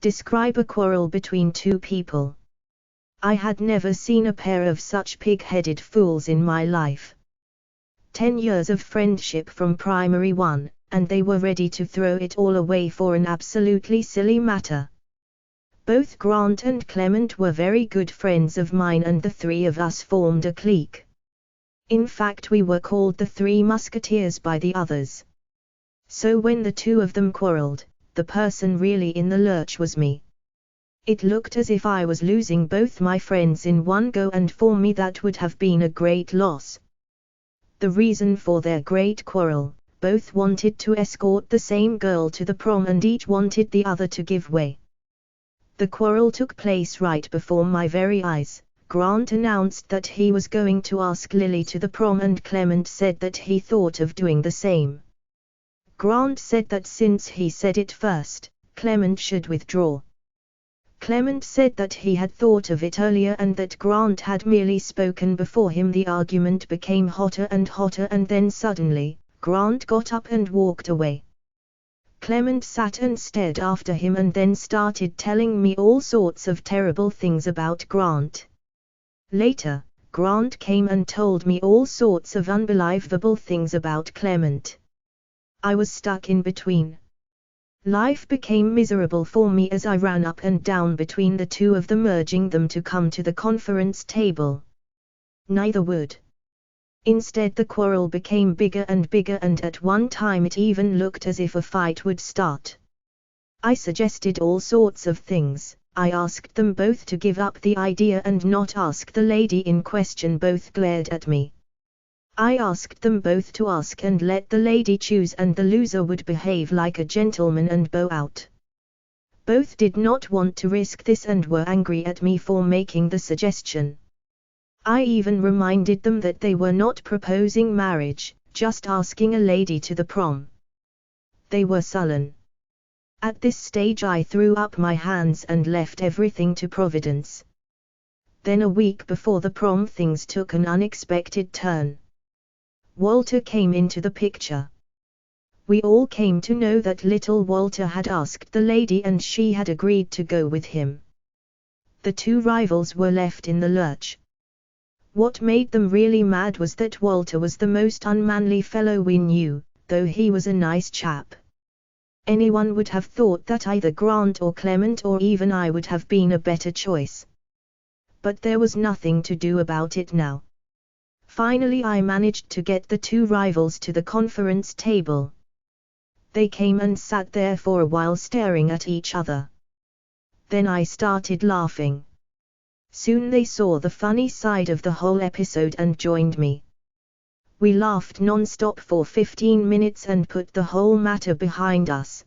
Describe a quarrel between two people. I had never seen a pair of such pig-headed fools in my life. 10 years of friendship from primary 1, and they were ready to throw it all away for an absolutely silly matter. Both Grant and Clement were very good friends of mine, and the three of us formed a clique. In fact, we were called the Three Musketeers by the others. So when the two of them quarreled, the person really in the lurch was me. It looked as if I was losing both my friends in one go, and for me that would have been a great loss. The reason for their great quarrel: both wanted to escort the same girl to the prom, and each wanted the other to give way. The quarrel took place right before my very eyes. Grant announced that he was going to ask Lily to the prom, and Clement said that he thought of doing the same. Grant said that since he said it first, Clement should withdraw. Clement said that he had thought of it earlier and that Grant had merely spoken before him. The argument became hotter and hotter, and then suddenly, Grant got up and walked away. Clement sat and stared after him and then started telling me all sorts of terrible things about Grant. Later, Grant came and told me all sorts of unbelievable things about Clement. I was stuck in between. Life became miserable for me as I ran up and down between the two of them, urging them to come to the conference table. Neither would. Instead, the quarrel became bigger and bigger, and at one time it even looked as if a fight would start. I suggested all sorts of things. I asked them both to give up the idea and not ask the lady in question. Both glared at me. I asked them both to ask and let the lady choose, and the loser would behave like a gentleman and bow out. Both did not want to risk this and were angry at me for making the suggestion. I even reminded them that they were not proposing marriage, just asking a lady to the prom. They were sullen. At this stage I threw up my hands and left everything to Providence. Then a week before the prom, things took an unexpected turn. Walter came into the picture. We all came to know that little Walter had asked the lady and she had agreed to go with him. The two rivals were left in the lurch. What made them really mad was that Walter was the most unmanly fellow we knew, though he was a nice chap. Anyone would have thought that either Grant or Clement or even I would have been a better choice. But there was nothing to do about it now. Finally I managed to get the two rivals to the conference table. They came and sat there for a while staring at each other. Then I started laughing. Soon they saw the funny side of the whole episode and joined me. We laughed non-stop for 15 minutes and put the whole matter behind us.